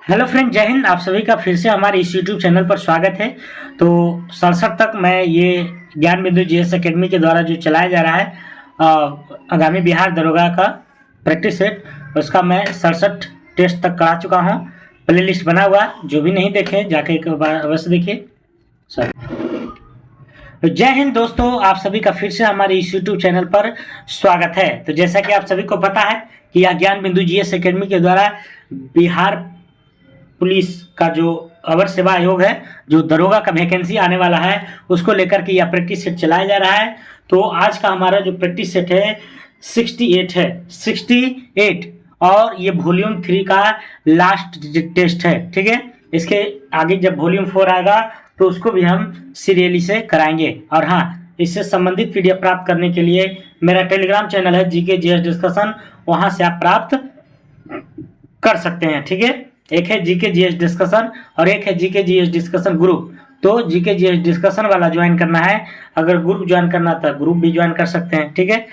Hello friend, जय हिंद। आप सभी का फिर से हमारे इस यूट्यूब चैनल पर स्वागत है। तो 67 तक मैं ये ज्ञान बिंदु जीएस एकेडमी के द्वारा जो चलाया जा रहा है आगामी बिहार दरोगा का प्रैक्टिस सेट, उसका मैं 67 टेस्ट तक करा चुका हूँ। प्ले लिस्ट बना हुआ, जो भी नहीं देखे जाके एक बार अवश्य देखिए। तो जय हिंद दोस्तों, आप सभी का फिर से हमारे इस यूट्यूब चैनल पर स्वागत है। तो जैसा कि आप सभी को पता है कि यह ज्ञान बिंदु जीएस एकेडमी के द्वारा बिहार पुलिस का जो अवर सेवा आयोग है, जो दरोगा का वैकेंसी आने वाला है, उसको लेकर के यह प्रैक्टिस सेट चलाया जा रहा है। तो आज का हमारा जो प्रैक्टिस सेट है 68 है, 68, और ये वॉल्यूम 3 का लास्ट टेस्ट है। ठीक है, इसके आगे जब वॉल्यूम 4 आएगा तो उसको भी हम सीरियली से कराएंगे। और हाँ, इससे संबंधित पीडीएफ प्राप्त करने के लिए मेरा टेलीग्राम चैनल है जीके जीएस डिस्कशन, वहां से आप प्राप्त कर सकते हैं। ठीक है, एक है जीके जीएस डिस्कशन और एक है जीके जीएस डिस्कशन ग्रुप। तो जीके जीएस डिस्कशन वाला ज्वाइन करना है, अगर ग्रुप ज्वाइन करना तो ग्रुप भी ज्वाइन कर सकते हैं। ठीक है,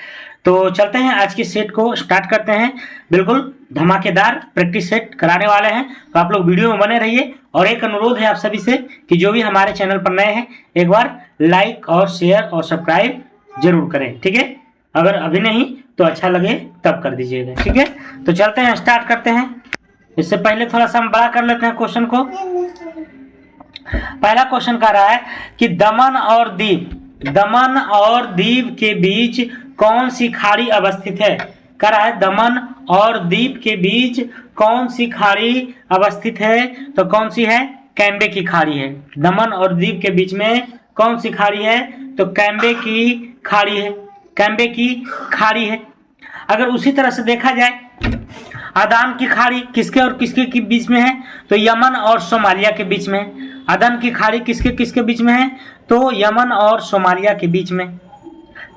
तो चलते हैं आज की सेट को स्टार्ट करते हैं। बिल्कुल धमाकेदार प्रैक्टिस सेट कराने वाले हैं, तो आप लोग वीडियो में बने रहिए। और एक अनुरोध है आप सभी से कि जो भी हमारे चैनल पर नए हैं, एक बार लाइक और शेयर और सब्सक्राइब जरूर करें। ठीक है, अगर अभी नहीं तो अच्छा लगे तब कर दीजिएगा। ठीक है, तो चलते हैं, स्टार्ट करते हैं। इससे पहले थोड़ा सा हम बड़ा कर लेते हैं क्वेश्चन को। पहला क्वेश्चन कह रहा है कि दमन और दीव के बीच कौन सी खाड़ी अवस्थित है। कह रहा है दमन और दीव के बीच कौन सी खाड़ी अवस्थित है, तो कौन सी है? कैम्बे की खाड़ी है। दमन और दीव के बीच में कौन सी खाड़ी है? तो कैम्बे की खाड़ी है। कैम्बे की खाड़ी है। अगर उसी तरह से देखा जाए, अदान की खाड़ी किसके और किसके के बीच में है? तो यमन और सोमालिया के बीच में। अदन की खाड़ी किसके किसके बीच में है? तो यमन और सोमालिया के बीच में।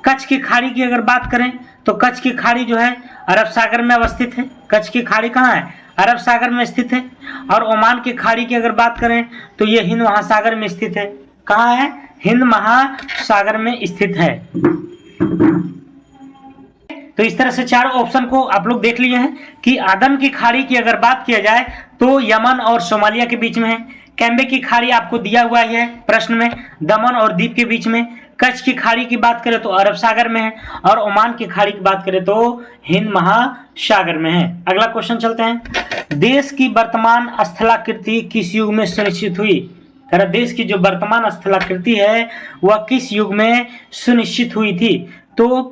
कच्छ की खाड़ी की अगर बात करें तो कच्छ की खाड़ी जो है अरब सागर में अवस्थित है। कच्छ की खाड़ी कहाँ है? अरब सागर में स्थित है। और ओमान की खाड़ी की अगर बात करें तो ये हिंद महासागर में स्थित है। कहाँ है? हिंद महासागर में स्थित है। तो इस तरह से चारों ऑप्शन को आप लोग देख लिए हैं कि अदन की खाड़ी की अगर बात किया जाए तो यमन और सोमालिया के बीच में है। कैम्बे की खाड़ी आपको दिया हुआ है प्रश्न में, दमन और दीव के बीच में। कच्छ की खाड़ी की बात करें तो अरब सागर में है, और ओमान की खाड़ी की बात करें तो हिंद महासागर में है। अगला क्वेश्चन चलते हैं। देश की वर्तमान स्थलाकृति किस युग में सुनिश्चित हुई? देश की जो वर्तमान स्थलाकृति है वह किस युग में सुनिश्चित हुई थी? तो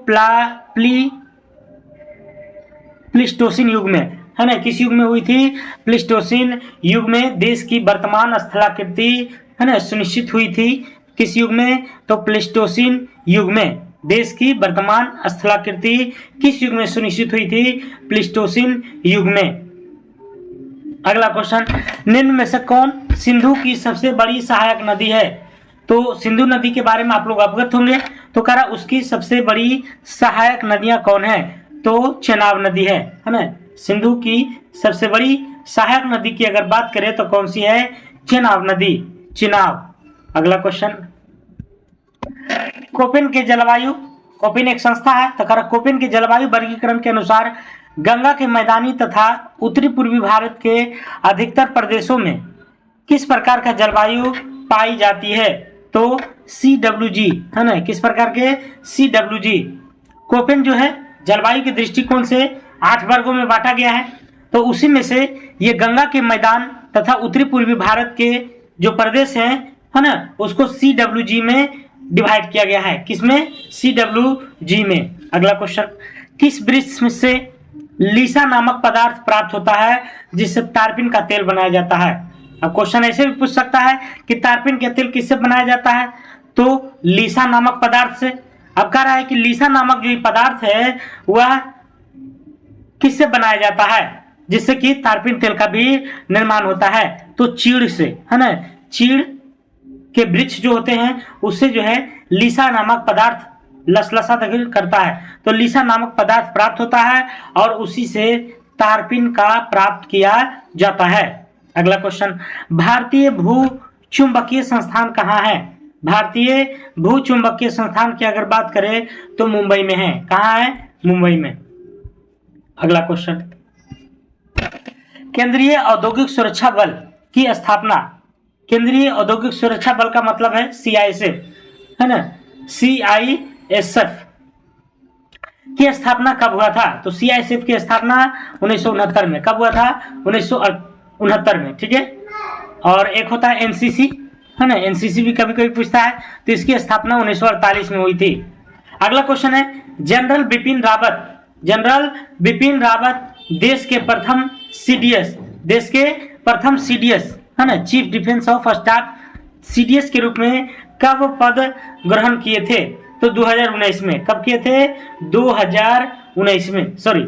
प्लीस्टोसिन युग में, है ना। किस युग में हुई थी? प्लीस्टोसिन युग में देश की वर्तमान स्थलाकृति, है ना, सुनिश्चित हुई थी। किस युग में? तो प्लीस्टोसिन युग में देश की वर्तमान स्थलाकृति किस युग में सुनिश्चित हुई थी? प्लीस्टोसिन युग में। अगला क्वेश्चन, निम्न में से कौन सिंधु की सबसे बड़ी सहायक नदी है? तो सिंधु नदी के बारे में आप लोग अवगत होंगे। तो कह रहा उसकी सबसे बड़ी सहायक नदियां कौन है? तो चेनाब नदी है ना। सिंधु की सबसे बड़ी सहायक नदी की अगर बात करें तो कौन सी है? चेनाब नदी, चेनाब। अगला क्वेश्चन, कोपेन के जलवायु, कोपेन एक संस्था है, तो कह रहा कोपेन के जलवायु वर्गीकरण के अनुसार गंगा के मैदानी तथा उत्तरी पूर्वी भारत के अधिकतर प्रदेशों में किस प्रकार का जलवायु पाई जाती है? तो CWG, है ना। किस प्रकार के? CWG। कोपेन जो है जलवायु के दृष्टिकोण से 8 वर्गों में बांटा गया है। तो उसी में से ये गंगा के मैदान तथा उत्तरी पूर्वी भारत के जो प्रदेश हैं, है ना, उसको CWG में डिवाइड किया गया है। किसमें? CWG में। अगला क्वेश्चन, किस वृक्ष से लीसा नामक पदार्थ प्राप्त होता है जिससे तारपीन का तेल बनाया जाता है? अब क्वेश्चन ऐसे भी पूछ सकता है कि तारपीन का तेल किससे बनाया जाता है? तो लीसा नामक पदार्थ से। अब कह रहा है कि लीसा नामक जो पदार्थ है वह किससे बनाया जाता है जिससे कि तारपीन तेल का भी निर्माण होता है? तो चीड़ से, है ना। चीड़ के वृक्ष जो होते हैं उससे जो है लीसा नामक पदार्थ लसलसा करता है, तो लीसा नामक पदार्थ प्राप्त होता है और उसी से तारपीन का प्राप्त किया जाता है। अगला क्वेश्चन, भारतीय भू चुंबकीय संस्थान कहाँ है? भारतीय भू चुंबकीय संस्थान की अगर बात करें तो मुंबई में है। कहाँ है? मुंबई में। अगला क्वेश्चन, केंद्रीय औद्योगिक सुरक्षा बल की स्थापना, केंद्रीय औद्योगिक सुरक्षा बल का मतलब है सीआईएसएफ, है ना, सीआईएसएफ की स्थापना कब हुआ था? तो सीआईएसएफ की स्थापना 1969 में। कब हुआ था? 1969 में, ठीक है। और एक होता है एनसीसी, है ना, एनसीसी भी कभी कभी पूछता है, तो इसकी स्थापना 1948 में हुई थी। अगला क्वेश्चन है जनरल बिपिन रावत, जनरल बिपिन रावत देश के प्रथम सीडीएस, देश के प्रथम सीडीएस, है ना, chief defence of staff, CDS के रूप में कब पद ग्रहण किए थे? तो 2019 में। कब किए थे? 2019 में, सॉरी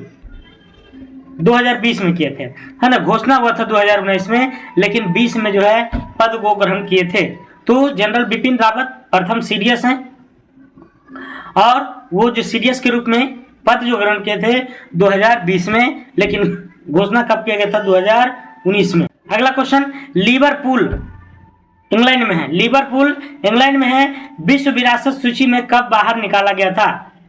2020 में किए थे, है ना। घोषणा हुआ था 2019 में, लेकिन 20 में जो है पद को ग्रहण किए थे। तो जनरल बिपिन रावत प्रथम सीडीएस हैं, और वो जो सीडीएस के रूप में पद जो ग्रहण किए थे 2020 में, लेकिन घोषणा कब किया गया था? 2019 में। अगला क्वेश्चन, लिवरपूल इंग्लैंड में है, लिवरपूल इंग्लैंड में है, विश्व विरासत सूची में कब बाहर निकाला गया था?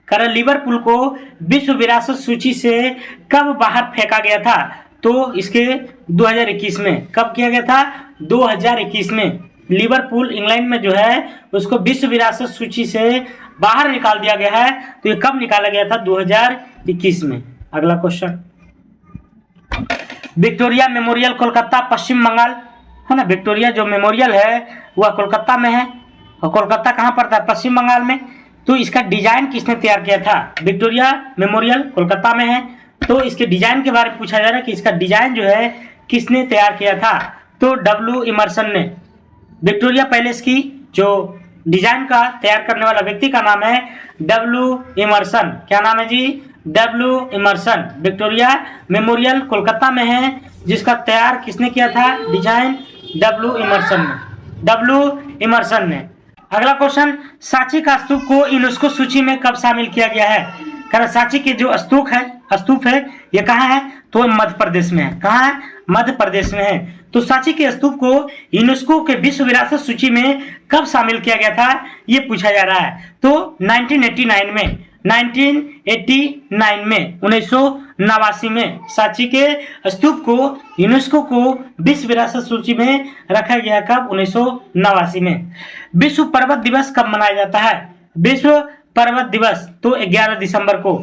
कारण लिवरपूल को विश्व विरासत सूची से कब बाहर फेंका गया था? तो इसके 2021 में। कब किया गया था? 2021 में। लिवरपूल इंग्लैंड में जो है उसको विश्व विरासत सूची से बाहर निकाल दिया गया है। तो ये कब निकाला गया था? 2021 में। अगला क्वेश्चन, विक्टोरिया मेमोरियल कोलकाता पश्चिम बंगाल, है ना। विक्टोरिया जो मेमोरियल है वह कोलकाता में है, और कोलकाता कहाँ पड़ता है? पश्चिम बंगाल में। तो इसका डिजाइन किसने तैयार किया था? विक्टोरिया मेमोरियल कोलकाता में है, तो इसके डिजाइन के बारे में पूछा जा रहा है कि इसका डिजाइन जो है किसने तैयार किया था? तो डब्ल्यू इमर्सन ने। विक्टोरिया पैलेस की जो डिजाइन का तैयार करने वाला व्यक्ति का नाम है डब्ल्यू इमर्सन। क्या नाम है जी? W Emerson. Victoria Memorial Kolkata में है, जिसका तैयार किसने किया था? डिजाइन डब्ल्यू इमर्सन ने, डब्ल्यू इमर्सन ने। अगला क्वेश्चन, सांची का स्तूप को यूनेस्को सूची में कब शामिल किया गया है? कारण सांची के जो स्तूप है ये कहाँ है? तो मध्य प्रदेश में है। कहाँ है? मध्य प्रदेश में है। तो सांची के स्तूप को यूनेस्को के विश्व विरासत सूची में कब शामिल किया गया था, ये पूछा जा रहा है। तो 1989 में, 1989 में, 1989 में सांची के स्तूप को यूनेस्को को विश्व विरासत सूची में रखा गया। कब? 1989 में। विश्व पर्वत दिवस कब मनाया जाता है? विश्व पर्वत दिवस तो 11 दिसंबर को।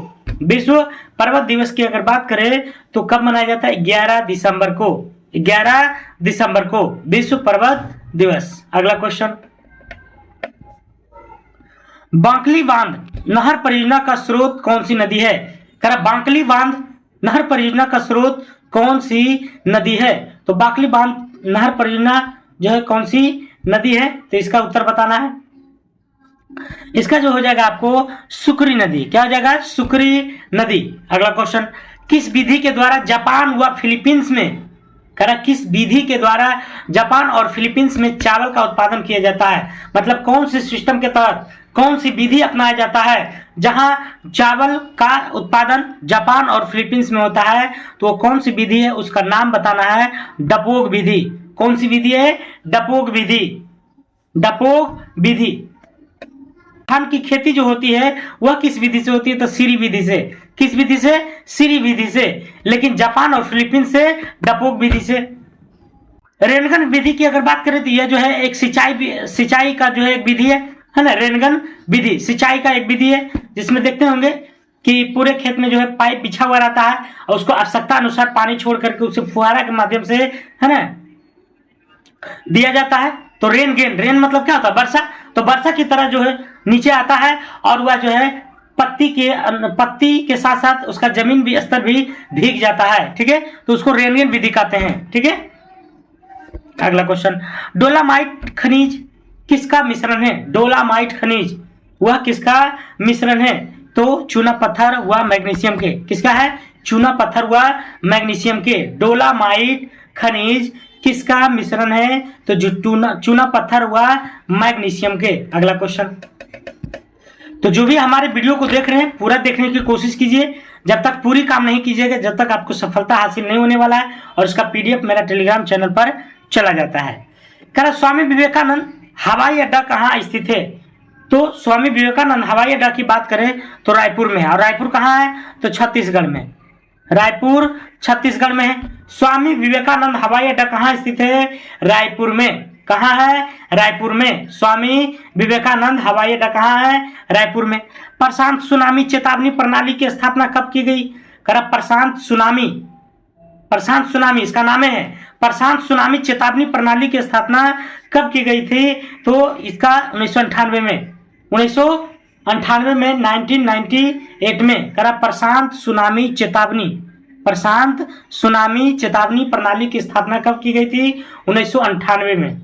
विश्व पर्वत दिवस की अगर बात करें तो कब मनाया जाता है? 11 दिसंबर को, 11 दिसंबर को विश्व पर्वत दिवस। अगला क्वेश्चन, बांकली बांध नहर परियोजना का स्रोत कौन सी नदी है? बांकली बांध नहर परियोजना का स्रोत कौन सी नदी है? तो बांकली बांध नहर परियोजना जो है कौन सी नदी है? तो इसका उत्तर बताना है। इसका जो हो जाएगा आपको सुक्री नदी। क्या हो जाएगा? सुक्री नदी। अगला क्वेश्चन, किस विधि के द्वारा जापान व फिलीपींस में, किस विधि के द्वारा जापान और फिलीपींस में चावल का उत्पादन किया जाता है? मतलब कौन से सिस्टम के तहत, कौन सी विधि अपनाया जाता है जहां चावल का उत्पादन जापान और फिलीपींस में होता है? तो कौन सी विधि है उसका नाम बताना है। डपोग विधि। कौन सी विधि है? डपोग विधि। डपोग विधि। धान की खेती जो होती है वह किस विधि से होती है? तो सीरी विधि से। किस विधि से? सीरी विधि से। लेकिन जापान और फिलीपींस से डपोग विधि से। रेनगन विधि की अगर बात करें तो यह जो है एक सिंचाई का जो है एक विधि है ना। रेनगन विधि सिंचाई का एक विधि है, जिसमें देखते होंगे कि पूरे खेत में जो है पाइप बिछा हुआ रहता है और उसको आवश्यकता अनुसार पानी छोड़ करके उसे फुहारा के माध्यम से, है ना, दिया जाता है। तो रेन मतलब क्या होता है? वर्षा। तो वर्षा की तरह जो है नीचे आता है और वह जो है पत्ती के साथ साथ उसका जमीन भी स्तर भी भीग जाता है, ठीक है। तो उसको रेनगन विधि कहते हैं, ठीक है। अगला क्वेश्चन, डोलामाइट खनिज किसका मिश्रण है? डोलामाइट खनिज वह किसका मिश्रण है? तो चूना पत्थर व मैग्नीशियम के। किसका है? चूना पत्थर व मैग्नीशियम के। डोलामाइट खनिज किसका मिश्रण है? तो जो चूना पत्थर व मैग्नीशियम के। अगला क्वेश्चन, तो जो भी हमारे वीडियो को देख रहे हैं पूरा देखने की कोशिश कीजिए। जब तक पूरी काम नहीं कीजिएगा जब तक आपको सफलता हासिल नहीं होने वाला है। और इसका पीडीएफ मेरा टेलीग्राम चैनल पर चला जाता है। कह स्वामी विवेकानंद हवाई अड्डा कहाँ स्थित है? तो स्वामी विवेकानंद हवाई अड्डा की बात करें तो रायपुर में है। और रायपुर कहाँ है? तो छत्तीसगढ़ में। रायपुर छत्तीसगढ़ में है। स्वामी विवेकानंद हवाई अड्डा कहाँ स्थित है? रायपुर में। कहाँ है? रायपुर में। स्वामी विवेकानंद हवाई अड्डा कहाँ है? रायपुर में। प्रशांत सुनामी चेतावनी प्रणाली की स्थापना कब की गई? प्रशांत सुनामी इसका नाम है। प्रशांत सुनामी चेतावनी प्रणाली की स्थापना कब की गई थी? तो इसका 1998 में 1998 में प्रशांत सुनामी चेतावनी प्रणाली की स्थापना कब की गई थी? 1998 में।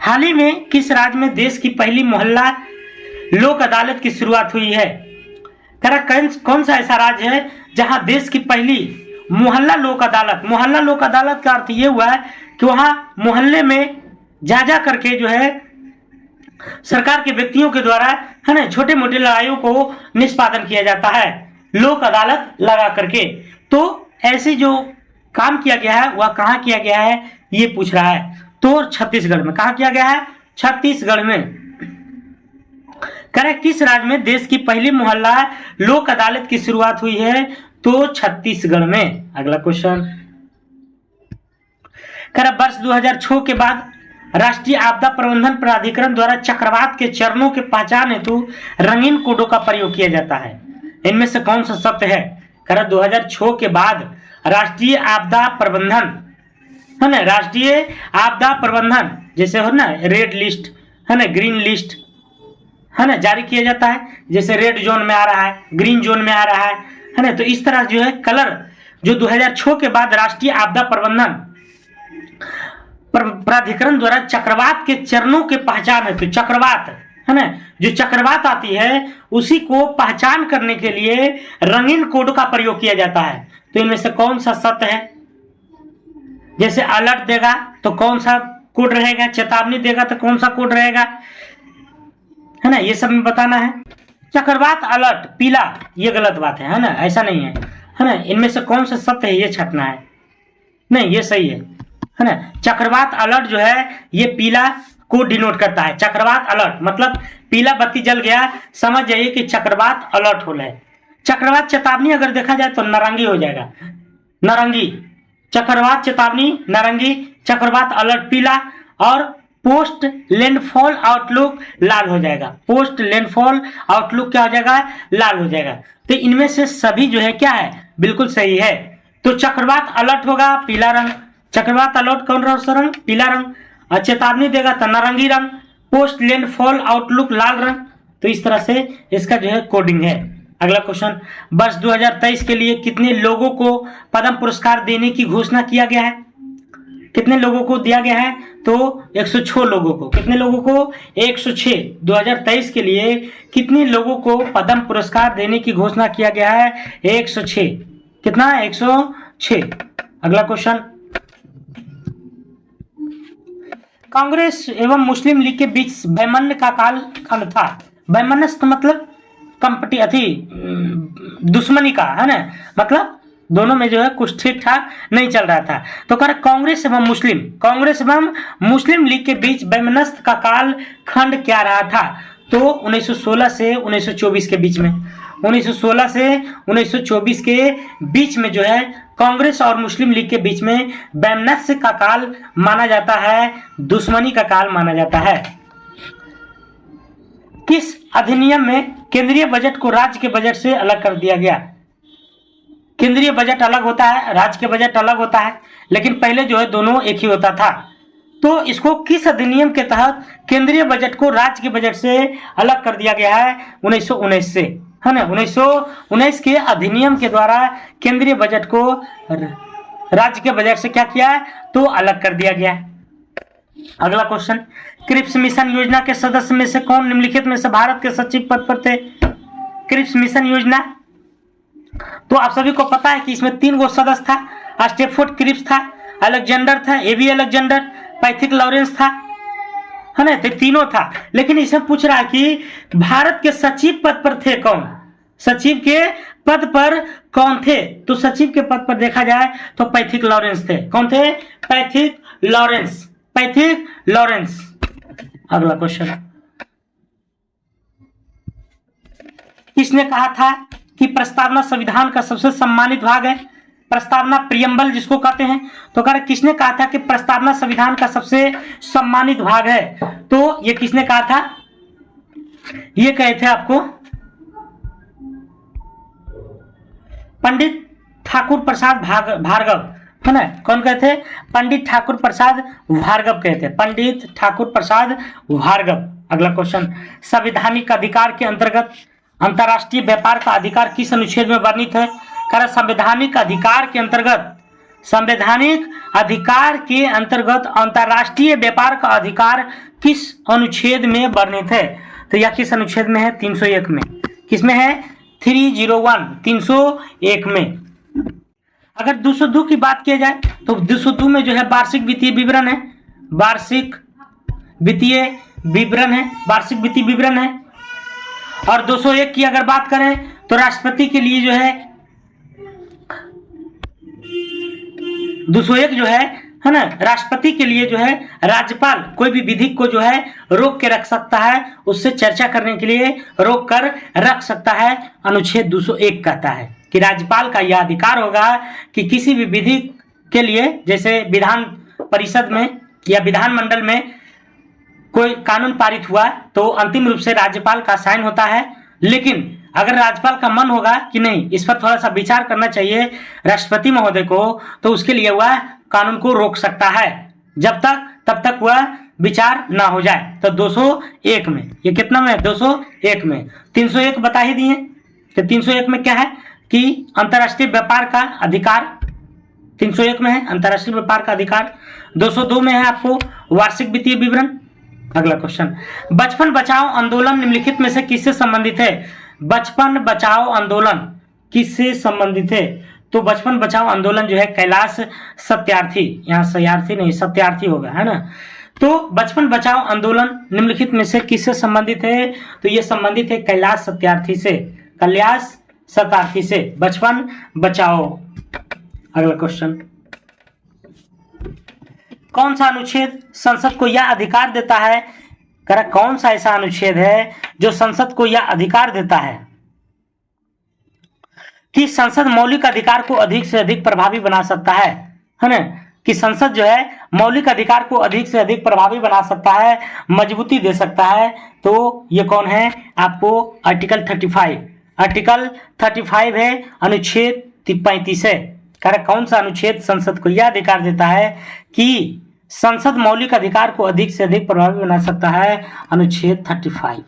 हाल ही में किस राज्य में देश की पहली मोहल्ला लोक अदालत की शुरुआत हुई है? कौन सा ऐसा राज्य है जहां देश की पहली मोहल्ला लोक अदालत का अर्थ ये हुआ है कि वहां मोहल्ले में जा करके जो है सरकार के व्यक्तियों के द्वारा है ना छोटे मोटे लड़ाइयों को निष्पादन किया जाता है लोक अदालत लगा करके। तो ऐसे जो काम किया गया है वह कहाँ किया गया है ये पूछ रहा है। तो छत्तीसगढ़ में। कहाँ किया गया है? छत्तीसगढ़ में। किस राज्य में देश की पहली मोहल्ला लोक अदालत की शुरुआत हुई है? तो छत्तीसगढ़ में। अगला क्वेश्चन। वर्ष 2006 के बाद राष्ट्रीय आपदा प्रबंधन प्राधिकरण द्वारा चक्रवात के चरणों के पहचान हेतु रंगीन कोडों का प्रयोग किया जाता है। इनमें से कौन सा सत्य है? 2006 के बाद राष्ट्रीय आपदा प्रबंधन है ना, राष्ट्रीय आपदा प्रबंधन जैसे हो ना रेड लिस्ट है ना, ग्रीन लिस्ट है ना जारी किया जाता है। जैसे रेड जोन में आ रहा है, ग्रीन जोन में आ रहा है ना। तो इस तरह जो है कलर जो 2006 के बाद राष्ट्रीय आपदा प्रबंधन प्राधिकरण द्वारा चक्रवात के चरणों के पहचान है। तो चक्रवात है ना, जो चक्रवात आती है उसी को पहचान करने के लिए रंगीन कोड का प्रयोग किया जाता है। तो इनमें से कौन सा सत्य है? जैसे अलर्ट देगा तो कौन सा कोड रहेगा, चेतावनी देगा तो कौन सा कोड रहेगा, है ना, ये सब में बताना है। चक्रवात अलर्ट पीला, ये गलत बात है ना, ऐसा नहीं है ना। इनमें से कौन सा सत्य है ये छटना है। नहीं, ये सही है ना। चक्रवात अलर्ट जो है ये पीला को डिनोट करता है। चक्रवात अलर्ट मतलब पीला बत्ती जल गया, समझ जाइए कि चक्रवात अलर्ट हो रहा है। चक्रवात चेतावनी अगर देखा जाए तो नारंगी हो जाएगा, नारंगी। चक्रवात चेतावनी नारंगी, चक्रवात अलर्ट पीला और पोस्ट लैंडफॉल आउटलुक लाल हो जाएगा। पोस्ट लैंडफॉल आउटलुक क्या हो जाएगा? लाल हो जाएगा। तो इनमें से सभी जो है क्या है? बिल्कुल सही है। तो चक्रवात अलर्ट होगा पीला रंग, चक्रवात अलर्ट कौन रंग? पीला रंग। और चेतावनी देगा तो नारंगी रंग, पोस्ट लैंडफॉल आउटलुक लाल रंग। तो इस तरह से इसका जो है कोडिंग है। अगला क्वेश्चन, वर्ष 2023 के लिए कितने लोगों को पद्म पुरस्कार देने की घोषणा किया गया है? कितने लोगों को दिया गया है? तो 106 लोगों को। कितने लोगों को? 106। 2023 के लिए कितने लोगों को पद्म पुरस्कार देने की घोषणा किया गया है? 106। कितना? 106। अगला क्वेश्चन, कांग्रेस एवं मुस्लिम लीग के बीच वैमनस्य का कालखंड था। वैमनस्य मतलब दुश्मनी का है ना, मतलब दोनों में जो है कुछ ठीक ठाक नहीं चल रहा था। तो कांग्रेस एवं मुस्लिम लीग के बीच वैमनस्य का काल खंड क्या रहा था? तो 1916 से 1924 के बीच में। 1916 से 1924 के बीच में जो है कांग्रेस और मुस्लिम लीग के बीच में वैमनस्य का काल माना जाता है, दुश्मनी का काल माना जाता है। किस अधिनियम में केंद्रीय बजट को राज्य के बजट से अलग कर दिया गया? केंद्रीय बजट अलग होता है, राज्य के बजट अलग होता है, लेकिन पहले जो है दोनों एक ही होता था। तो इसको किस अधिनियम के तहत केंद्रीय बजट को राज्य के बजट से अलग कर दिया गया है? 1919 से, है ना। 1919 के अधिनियम के द्वारा केंद्रीय बजट को राज्य के बजट से क्या किया है? तो अलग कर दिया गया है। अगला क्वेश्चन, क्रिप्स मिशन योजना के सदस्य में से कौन निम्नलिखित में से भारत के सचिव पद पर थे? क्रिप्स मिशन योजना, तो आप सभी को पता है कि इसमें 3 गो सदस्य था। स्टेफोर्ड क्रिप्स था, अलेक्जेंडर था, एबी अलेक्जेंडर, पैथिक लॉरेंस था, है ना। तो तीनों था, लेकिन इसमें पूछ रहा है कि भारत के सचिव पद पर थे कौन? सचिव के पद पर कौन थे? तो सचिव के पद पर देखा जाए तो पैथिक लॉरेंस थे। कौन थे? Pethick Lawrence, Pethick Lawrence. अगला क्वेश्चन, किसने कहा था कि प्रस्तावना संविधान का सबसे सम्मानित भाग है? प्रस्तावना प्रियम्बल जिसको कहते हैं। तो कह रहे किसने कहा था कि प्रस्तावना संविधान का सबसे सम्मानित भाग है? तो ये किसने कहा था? ये कहे थे आपको पंडित ठाकुर प्रसाद भार्गव, है ना। कौन कहे थे? पंडित ठाकुर प्रसाद भार्गव कहे थे, पंडित ठाकुर प्रसाद भार्गव। अगला क्वेश्चन, संवैधानिक अधिकार के अंतर्गत अंतर्राष्ट्रीय व्यापार का अधिकार किस अनुच्छेद में वर्णित है? कह रहा संवैधानिक अधिकार के अंतर्गत, संवैधानिक अधिकार के अंतर्गत अंतर्राष्ट्रीय व्यापार का अधिकार किस अनुच्छेद में वर्णित है? तो यह किस अनुच्छेद में है? 301 में। किसमें है? 301, 301 में। अगर 202 की बात किया जाए तो 202 में जो है वार्षिक वित्तीय विवरण है, वार्षिक वित्तीय विवरण है, वार्षिक वित्तीय विवरण है। और 201 की अगर बात करें तो राष्ट्रपति के लिए जो है 201 जो है ना, राष्ट्रपति के लिए जो है राज्यपाल कोई भी विधि को जो है रोक के रख सकता है, उससे चर्चा करने के लिए रोक कर रख सकता है। अनुच्छेद 201 कहता है कि राज्यपाल का यह अधिकार होगा कि किसी भी विधि के लिए, जैसे विधान परिषद में या विधानमंडल में कोई कानून पारित हुआ तो अंतिम रूप से राज्यपाल का साइन होता है, लेकिन अगर राज्यपाल का मन होगा कि नहीं इस पर थोड़ा सा विचार करना चाहिए राष्ट्रपति महोदय को, तो उसके लिए वह कानून को रोक सकता है जब तक तब तक वह विचार ना हो जाए। तो 201 में, ये कितना में? 201 में। 301 बता ही दिए कि 301 में क्या है कि अंतर्राष्ट्रीय व्यापार का अधिकार 301 में है, अंतर्राष्ट्रीय व्यापार का अधिकार। 202 में है आपको वार्षिक वित्तीय विवरण। अगला क्वेश्चन, बचपन बचाओ आंदोलन निम्नलिखित में से किससे संबंधित है? बचपन बचाओ आंदोलन किससे संबंधित है? तो बचपन बचाओ आंदोलन जो है कैलाश सत्यार्थी, यहाँ सत्यार्थी नहीं सत्यार्थी होगा, है ना। तो बचपन बचाओ आंदोलन निम्नलिखित में से किससे संबंधित है? तो ये संबंधित है कैलाश सत्यार्थी से, कैलाश सत्यार्थी से बचपन बचाओ। अगला क्वेश्चन, कौन सा अनुच्छेद संसद को यह अधिकार देता है? कह कौन सा ऐसा अनुच्छेद है जो संसद को यह अधिकार देता है कि संसद मौलिक अधिकार को अधिक से अधिक प्रभावी बना सकता है ना, कि संसद जो है मौलिक अधिकार को अधिक से अधिक प्रभावी बना सकता है, मजबूती दे सकता है। तो ये कौन है? आपको आर्टिकल 35, आर्टिकल 35 है, अनुच्छेद 35 है। कह रहा कौन सा अनुच्छेद संसद को यह अधिकार देता है कि संसद मौलिक अधिकार को अधिक से अधिक प्रभावी बना सकता है? अनुच्छेद 35।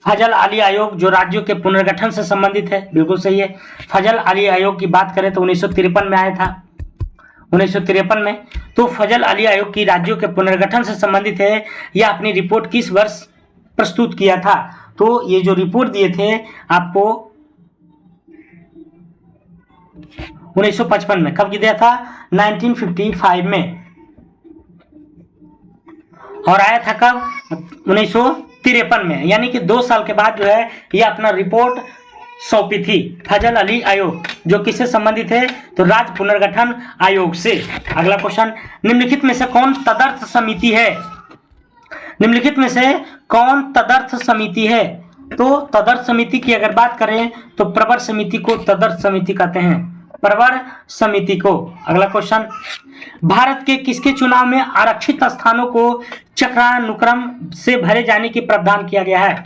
फजल अली आयोग जो राज्यों के पुनर्गठन से संबंधित है, बिल्कुल सही है। फजल अली आयोग की बात करें तो 1953 में आया था, 1953 में। तो फजल अली आयोग की राज्यों के पुनर्गठन से संबंधित है। यह अपनी रिपोर्ट किस वर्ष प्रस्तुत किया था? तो ये जो रिपोर्ट दिए थे आपको 1955 में। कब दिया था? 1955 में। और आया था कब? 1953 में, यानी कि 2 साल के बाद जो है ये अपना रिपोर्ट सौंपी थी फजल अली आयोग, जो किससे संबंधित है? तो राज्य पुनर्गठन आयोग से। अगला क्वेश्चन, निम्नलिखित में से कौन तदर्थ समिति है? निम्नलिखित में से कौन तदर्थ समिति है? तो तदर्थ समिति की अगर बात करें तो प्रवर समिति को तदर्थ समिति कहते हैं, प्रवर समिति को। अगला क्वेश्चन, भारत के किसके चुनाव में आरक्षित स्थानों को चक्रानुक्रम से भरे जाने की प्रावधान किया गया है?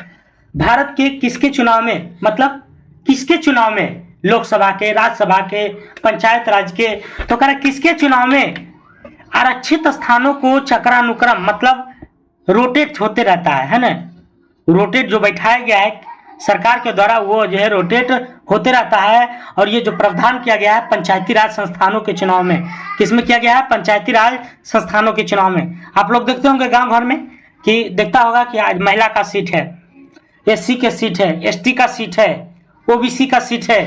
भारत के किसके चुनाव में, मतलब किसके चुनाव में? लोकसभा के, राज्यसभा के, पंचायत राज के। तो कह रहे किसके चुनाव में आरक्षित स्थानों को चक्रानुक्रम मतलब रोटेट होते रहता है ना, रोटेट जो बैठाया गया है सरकार के द्वारा वो जो है रोटेट होते रहता है। और ये जो प्रावधान किया गया है पंचायती राज संस्थानों के चुनाव में, किसमें किया गया है? पंचायती राज संस्थानों के चुनाव में। आप लोग देखते होंगे गांव घर में कि देखता होगा कि आज महिला का सीट है, एससी का सीट है, एसटी का सीट है, ओबीसी का सीट है।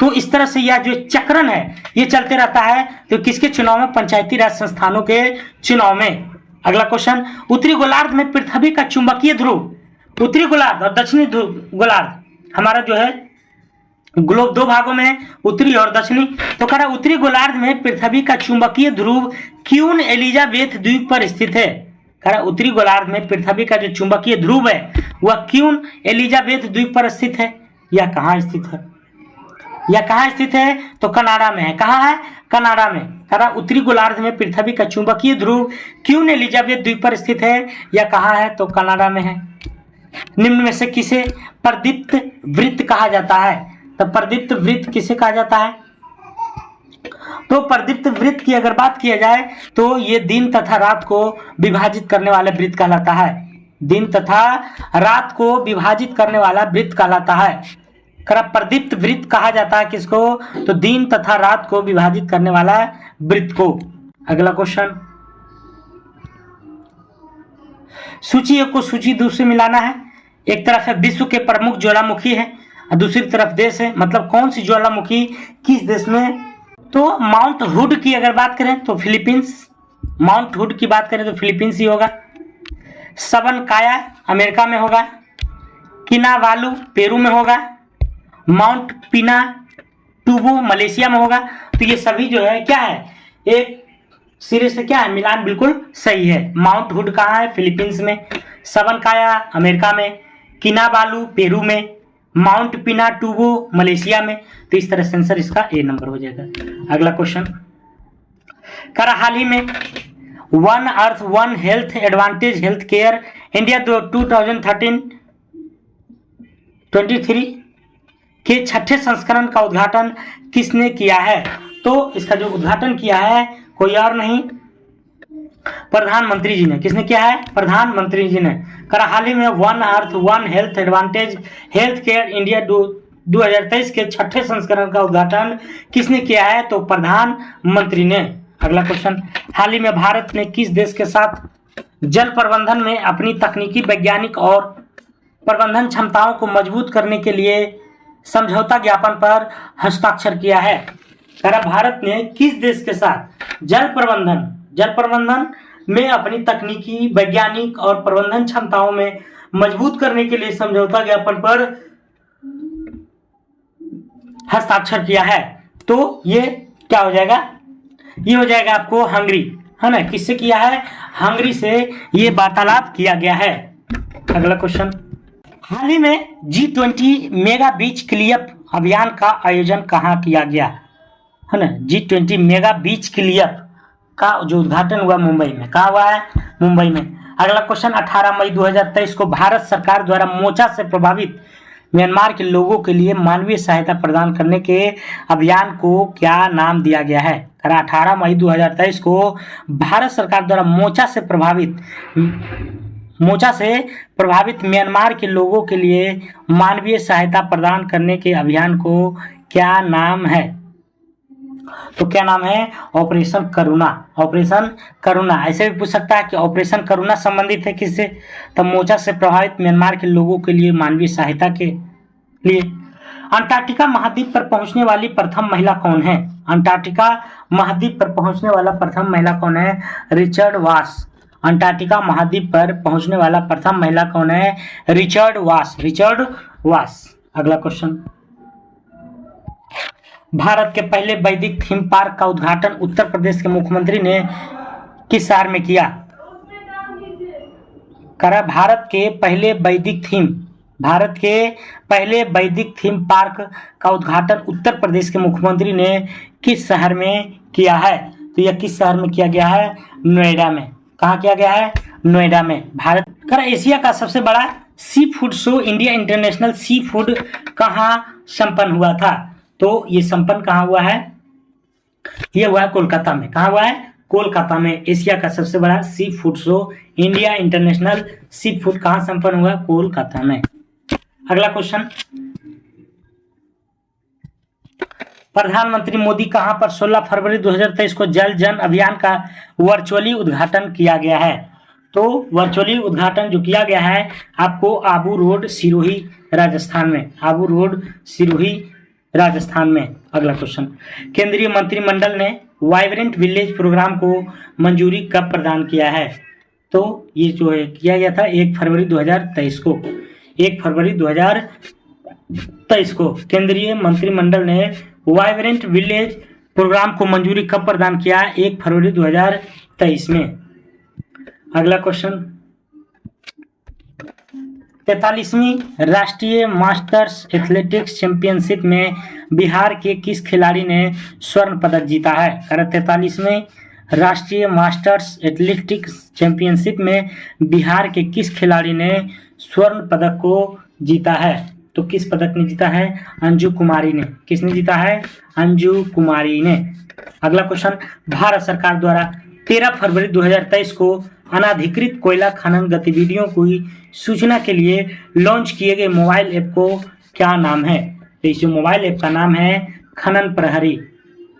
तो इस तरह से यह जो चक्रण है ये चलते रहता है। तो किसके चुनाव में? पंचायती राज संस्थानों के चुनाव में। अगला क्वेश्चन, उत्तरी गोलार्ध में पृथ्वी का चुंबकीय ध्रुव, उत्तरी गोलार्ध और दक्षिणी गोलार्ध हमारा जो है ग्लोब 2 भागों में है, उत्तरी और दक्षिणी। तो कह रहा उत्तरी गोलार्ध में पृथ्वी का चुंबकीय ध्रुव क्यून एलिजाबेथ द्वीप पर स्थित है। कह रहा उत्तरी गोलार्ध में पृथ्वी का जो चुंबकीय ध्रुव है वह क्यून एलिजाबेथ द्वीप पर स्थित है। यह कहाँ स्थित है? यह कहाँ स्थित है? तो कनाडा में है। कहाँ है? कनाडा में। करा उत्तरी गोलार्ध में पृथ्वी का चुंबकीय ध्रुव क्यों एलिजाबेथ द्वीप पर स्थित है? यह कहाँ है? तो कनाडा में है। निम्न में से किसे प्रदीप्त वृत्त कहा जाता है? तो प्रदीप्त वृत्त किसे कहा जाता है? तो प्रदीप्त वृत्त की अगर बात किया जाए तो ये दिन तथा रात को विभाजित करने वाला वृत्त कहलाता है। दिन तथा रात को विभाजित करने वाला वृत्त कहलाता है। प्रदीप्त वृत्त कहा जाता है किसको? तो दिन तथा रात को विभाजित करने वाला वृत्त को। अगला क्वेश्चन, सूची एक को सूची दो से मिलाना है। एक तरफ है विश्व के प्रमुख ज्वालामुखी है और दूसरी तरफ देश है। मतलब कौन सी ज्वालामुखी किस देश में? तो माउंट हुड की अगर बात करें तो फिलीपींस। माउंट हुड की बात करें तो फिलीपींस ही होगा। सबनकाया अमेरिका में होगा। किनावालू पेरू में होगा। माउंट पिनाटुबो मलेशिया में होगा। तो ये सभी जो है क्या है, एक सिरे से क्या है, मिलान बिल्कुल सही है। माउंट हुड कहाँ है? फिलीपींस में। सबनकाया अमेरिका में। किनाबालू पेरू में। माउंट पिनाटुबो मलेशिया में। तो इस तरह से आंसर इसका ए नंबर हो जाएगा। अगला क्वेश्चन, हाल ही में one earth one health advantage health care India 2013-23 के छठे संस्करण का उद्घाटन किसने किया है? तो इसका जो उद्घाटन किया है कोई और नहीं, प्रधानमंत्री जी ने। किसने किया है? प्रधानमंत्री जी ने। हाल ही में one earth one health advantage health care India 2023 के छठे संस्करण का उद्घाटन किसने किया है? तो प्रधानमंत्री ने। अगला क्वेश्चन, हाल ही में भारत ने किस देश के साथ जल प्रबंधन में अपनी तकनीकी वैज्ञानिक और प्रबंधन क्षमताओं को मजबूत करने के लिए समझौता ज्ञापन पर हस्ताक्षर किया है? भारत ने किस देश के साथ जल प्रबंधन में अपनी तकनीकी वैज्ञानिक और प्रबंधन क्षमताओं में मजबूत करने के लिए समझौता ज्ञापन पर हस्ताक्षर किया है? तो ये क्या हो जाएगा? ये हो जाएगा आपको हंगरी, है ना। किससे किया है? हंगरी से ये वार्तालाप किया गया है। अगला क्वेश्चन, हाल ही में G20 मेगा बीच क्लीनअप अभियान का आयोजन कहाँ किया गया, है ना। G20 मेगा बीच क्लीनअप का जो उद्घाटन हुआ मुंबई में। कहाँ हुआ है? मुंबई में। अगला क्वेश्चन, 18 मई 2023 को भारत सरकार द्वारा मोचा से प्रभावित म्यांमार के लोगों के लिए मानवीय सहायता प्रदान करने के अभियान को क्या नाम दिया गया है? 18 मई 2023 को भारत सरकार द्वारा मोचा से प्रभावित म्यांमार के लोगों के लिए मानवीय सहायता प्रदान करने के अभियान को क्या नाम है? तो क्या नाम है? ऑपरेशन करुणा। ऑपरेशन करुणा। ऐसे भी पूछ सकता है कि ऑपरेशन करुणा संबंधित है किससे? तो मोचा से प्रभावित म्यांमार के लोगों के लिए मानवीय सहायता के लिए। अंटार्कटिका महाद्वीप पर पहुंचने वाली प्रथम महिला कौन है? अंटार्कटिका महाद्वीप पर पहुंचने वाला प्रथम महिला कौन है? रिचर्ड वास। अंटार्कटिका महाद्वीप पर पहुंचने वाला प्रथम महिला कौन है? रिचर्ड वास। अगला क्वेश्चन, भारत के पहले वैदिक थीम पार्क का उद्घाटन उत्तर प्रदेश के मुख्यमंत्री ने किस शहर में किया? भारत के पहले वैदिक थीम पार्क का उद्घाटन उत्तर प्रदेश के मुख्यमंत्री ने किस शहर में किया है? तो यह किस शहर में किया गया है? नोएडा में। कहाँ किया गया है? नोएडा में। भारत का एशिया का सबसे बड़ा sea food show India international sea food कहाँ संपन्न हुआ था? तो ये संपन्न कहाँ हुआ है? ये हुआ है कोलकाता में। कहाँ हुआ है? कोलकाता में। एशिया का सबसे बड़ा sea food show India international sea food कहाँ संपन्न हुआ? कोलकाता में। अगला क्वेश्चन, प्रधानमंत्री मोदी कहां पर 16 फरवरी 2023 को जल जन अभियान का वर्चुअली उद्घाटन किया गया है? तो वर्चुअली उद्घाटन जो किया गया है आपको आबू रोड सिरोही राजस्थान में। आबू रोड सिरोही राजस्थान में। अगला क्वेश्चन, केंद्रीय मंत्रिमंडल ने वाइब्रेंट विलेज प्रोग्राम को मंजूरी कब प्रदान किया है? तो ये जो है किया गया था 1 फरवरी 2023 को। 1 फरवरी 2023 को केंद्रीय मंत्रिमंडल ने वाइब्रेंट विलेज प्रोग्राम को मंजूरी कब प्रदान किया? 1 फरवरी 2023 में। अगला क्वेश्चन, 43वीं राष्ट्रीय मास्टर्स एथलेटिक्स चैंपियनशिप में बिहार के किस खिलाड़ी ने स्वर्ण पदक जीता है? 43वीं राष्ट्रीय मास्टर्स एथलेटिक्स चैंपियनशिप में बिहार के किस खिलाड़ी ने स्वर्ण पदक को जीता है? तो किस पदक ने जीता है? अंजू कुमारी ने। किसने जीता है? अंजू कुमारी ने। अगला क्वेश्चन, भारत सरकार द्वारा 13 फरवरी 2023 को अनाधिकृत कोयला खनन गतिविधियों की सूचना के लिए लॉन्च किए गए मोबाइल ऐप को क्या नाम है? तो इस मोबाइल ऐप का नाम है खनन प्रहरी।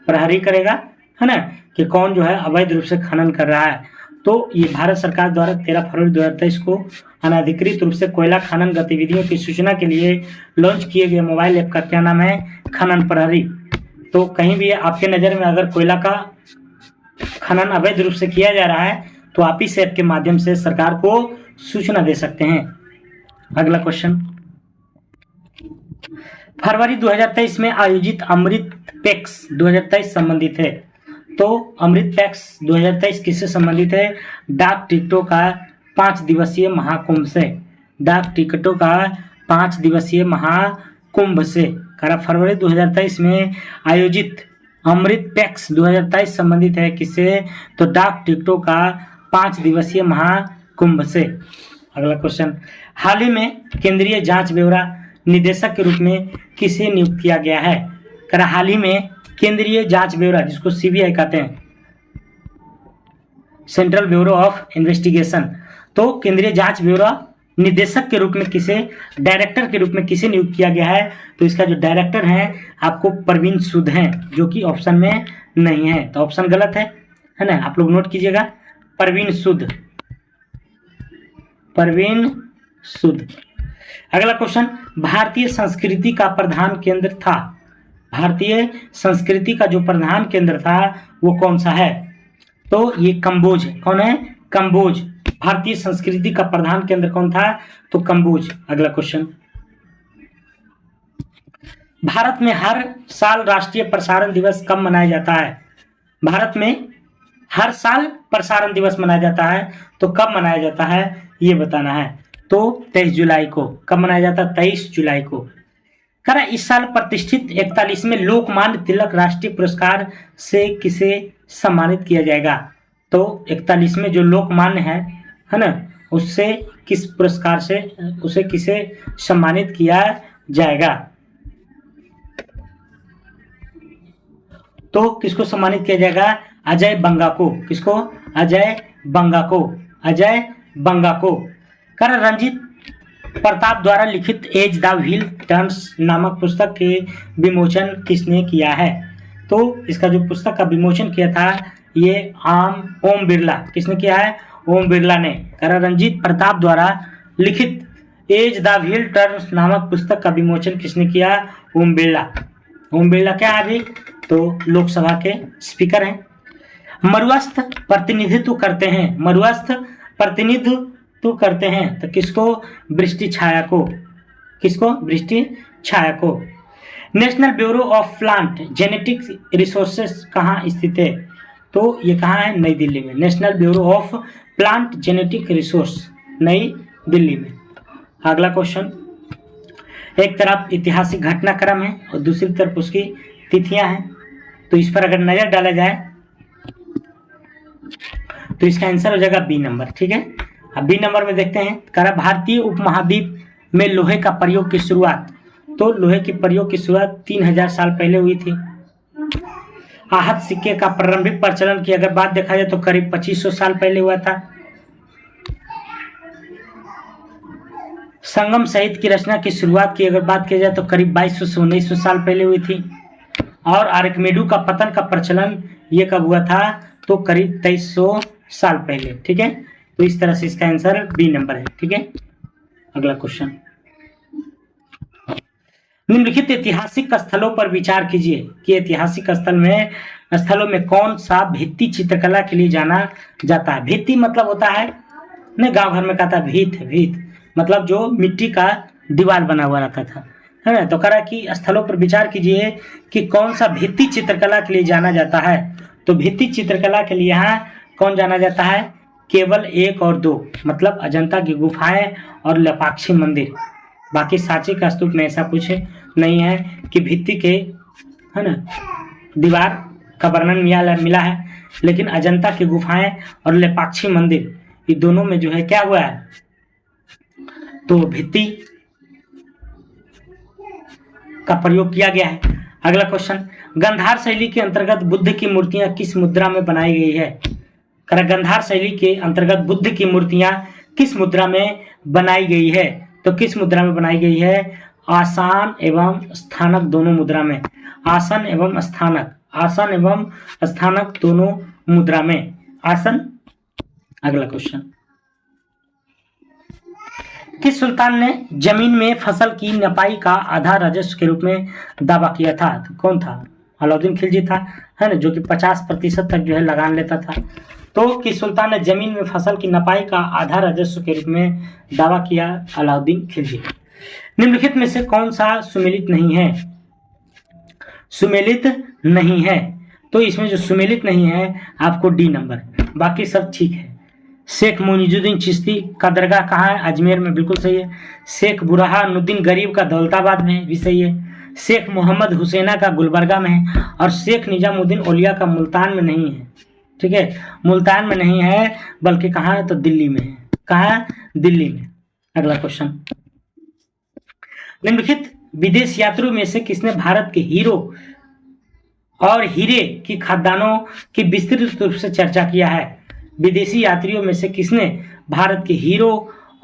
प्रहरी करेगा, है ना, कि कौन जो है अवैध रूप से खनन कर रहा है। तो ये भारत सरकार द्वारा 13 फरवरी 2023 को अनाधिकृत रूप से कोयला खनन गतिविधियों की सूचना के लिए लॉन्च किए गए मोबाइल ऐप का क्या नाम है? खनन प्रहरी। तो कहीं भी आपके नज़र में अगर कोयला का खनन अवैध रूप से किया जा रहा है तो आप इस ऐप के माध्यम से सरकार को सूचना दे सकते हैं। अगला क्वेश्चन, फरवरी 2023 में आयोजित अमृत पैक्स 2023 संबंधित है। तो अमृत पैक्स 2023 किससे संबंधित है? डाक टिकटों का 5 दिवसीय महाकुंभ से। डाक टिकटों का 5 दिवसीय महाकुंभ से। फरवरी 2023 में आयोजित अमृत पैक्स 2023 संबंधित है किससे? तो डाक टिकटों का 5 दिवसीय महाकुंभ से। अगला क्वेश्चन, हाल ही में केंद्रीय जांच ब्यूरो निदेशक के रूप में किसे नियुक्त किया गया है? हाल ही में केंद्रीय जांच ब्यूरो, जिसको सीबीआई कहते हैं, सेंट्रल ब्यूरो ऑफ इन्वेस्टिगेशन, तो केंद्रीय जांच ब्यूरो निदेशक के रूप में किसे, डायरेक्टर के रूप में किसे नियुक्त किया गया है? तो इसका जो डायरेक्टर है आपको परवीन सूद हैं, जो कि ऑप्शन में नहीं है, तो ऑप्शन गलत है ना, आप लोग नोट कीजिएगा, परवीन सूद, परवीन सूद। अगला क्वेश्चन, भारतीय संस्कृति का प्रधान केंद्र था। भारतीय संस्कृति का जो प्रधान केंद्र था वो कौन सा है? तो ये कंबोज। कौन है? कंबोज। भारतीय संस्कृति का प्रधान केंद्र कौन था? तो कंबोज। अगला क्वेश्चन, भारत में हर साल राष्ट्रीय प्रसारण दिवस कब मनाया जाता है? भारत में हर साल प्रसारण दिवस मनाया जाता है, तो कब मनाया जाता है ये बताना है। तो 23 जुलाई को। कब मनाया जाता है? 23 जुलाई को। इस साल प्रतिष्ठित 41वें लोकमान्य तिलक राष्ट्रीय पुरस्कार से किसे सम्मानित किया जाएगा? तो 41वें जो लोकमान्य है ना, उससे किस पुरस्कार से उसे किसे सम्मानित किया जाएगा? तो किसको सम्मानित किया जाएगा? अजय बंगा को। किसको? अजय बंगा को। अजय बंगा को। रंजीत प्रताप द्वारा लिखित एज द व्हील टर्न्स नामक पुस्तक के विमोचन किसने किया है? तो इसका जो पुस्तक का विमोचन किया था ये ओम बिरला। किसने किया है? ओम बिरला ने। रंजीत प्रताप द्वारा लिखित एज द व्हील टर्न्स नामक पुस्तक का विमोचन किसने किया? ओम बिरला। ओम बिरला क्या है अभी? तो लोकसभा के स्पीकर हैं। मरुस्थल प्रतिनिधित्व करते हैं। मरुस्थल प्रतिनिधित्व करते हैं तो किसको? वृष्टि छाया को। किसको? वृष्टि छाया को। National bureau of plant genetic resources कहाँ स्थित है? तो ये कहाँ है? नई दिल्ली में। National bureau of plant genetic resource, नई दिल्ली में। अगला क्वेश्चन, एक तरफ ऐतिहासिक घटनाक्रम है और दूसरी तरफ उसकी तिथियां हैं, तो इस पर अगर नजर डाला जाए तो इसका आंसर हो जाएगा बी नंबर। ठीक है, अब बी नंबर में देखते हैं। भारतीय उपमहाद्वीप में लोहे का प्रयोग की शुरुआत, तो लोहे के प्रयोग की शुरुआत 3000 साल पहले हुई थी। आहत सिक्के का प्रारंभिक प्रचलन की अगर बात देखा जाए तो करीब 2500 साल पहले हुआ था। संगम साहित्य की रचना की शुरुआत की अगर बात की जाए तो करीब 2200 से 1900 साल पहले हुई थी। और आर्किमिडीज का पतन का प्रचलन ये कब हुआ था? तो करीब 2300 साल पहले। ठीक है, तो इस तरह से इसका आंसर बी नंबर है। ठीक है, अगला क्वेश्चन, निम्नलिखित ऐतिहासिक स्थलों पर विचार कीजिए कि ऐतिहासिक स्थलों में कौन सा भित्ति चित्रकला के लिए जाना जाता है। भित्ति मतलब होता है ना, गांव घर में कहता है भीत मतलब जो मिट्टी का दीवार बना हुआ रहता था, है ना। तो कह रहा कि स्थलों पर विचार कीजिए कि कौन सा भित्ति चित्रकला के लिए जाना जाता है। तो भित्ति चित्रकला के लिए यहाँ कौन जाना जाता है? केवल 1 और 2, मतलब अजंता की गुफाएं और लेपाक्षी मंदिर। बाकी सांची का स्तूप में ऐसा कुछ नहीं है कि भित्ति के, है ना, दीवार का वर्णन मिला है, लेकिन अजंता की गुफाएं और लेपाक्षी मंदिर, ये दोनों में जो है क्या हुआ है, तो भित्ति का प्रयोग किया गया है। अगला क्वेश्चन, गंधार शैली के अंतर्गत बुद्ध की मूर्तियां किस मुद्रा में बनाई गई है? गंधार शैली के अंतर्गत बुद्ध की मूर्तियां किस मुद्रा में बनाई गई है? तो किस मुद्रा में बनाई गई है? आसन एवं स्थानक दोनों मुद्रा में। आसन एवं स्थानक, आसन एवं स्थानक दोनों मुद्रा में। आसन। अगला क्वेश्चन, किस सुल्तान ने जमीन में फसल की नपाई का आधा राजस्व के रूप में दावा किया था? तो कौन था? अलाउद्दीन खिलजी था, है ना, जो कि 50% तक जो है लगान लेता था। तो किस सुल्तान ने जमीन में फसल की नपाई का आधा राजस्व के रूप में दावा किया? अलाउद्दीन खिलजी। निम्नलिखित में से कौन सा सुमेलित नहीं है? सुमेलित नहीं है, तो इसमें जो सुमेलित नहीं है आपको डी नंबर, बाकी सब ठीक है। शेख मुइनुद्दीन चिश्ती का दरगाह कहाँ है? अजमेर में, बिल्कुल सही है। शेख बुरहानुद्दीन गरीब का दौलताबाद में, भी सही है। शेख मोहम्मद हुसैना का गुलबर्गा में है, और शेख निजामुद्दीन औलिया का मुल्तान में नहीं है। ठीक है, मुल्तान में नहीं है, बल्कि कहाँ है? तो दिल्ली में है। कहाँ? दिल्ली में। अगला क्वेश्चन, निम्नलिखित विदेश यात्रियों में से किसने भारत के हीरो और हीरे की खदानों की विस्तृत रूप से चर्चा किया है? विदेशी यात्रियों में से किसने भारत के हीरो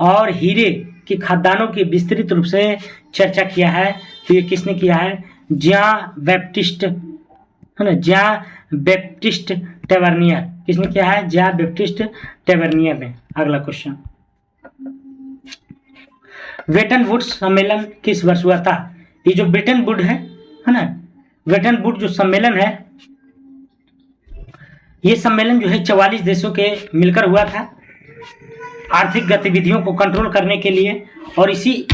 और हीरे की खदानों की विस्तृत रूप से चर्चा किया है? तो ये किसने किया है? जॉन बैप्टिस्ट, है ना, जॉन बैप्टिस्ट टेवर्नियर। किसने किया है? जॉन बैप्टिस्ट टेवर्नियर ने। अगला क्वेश्चन, वेटन वुड्स सम्मेलन किस वर्ष हुआ था? ये जो ब्रिटेन वुड है ना, वेटन वुड जो सम्मेलन है, ये सम्मेलन जो है 44 देशों के मिलकर हुआ था आर्थिक गतिविधियों को कंट्रोल करने के लिए। और इसी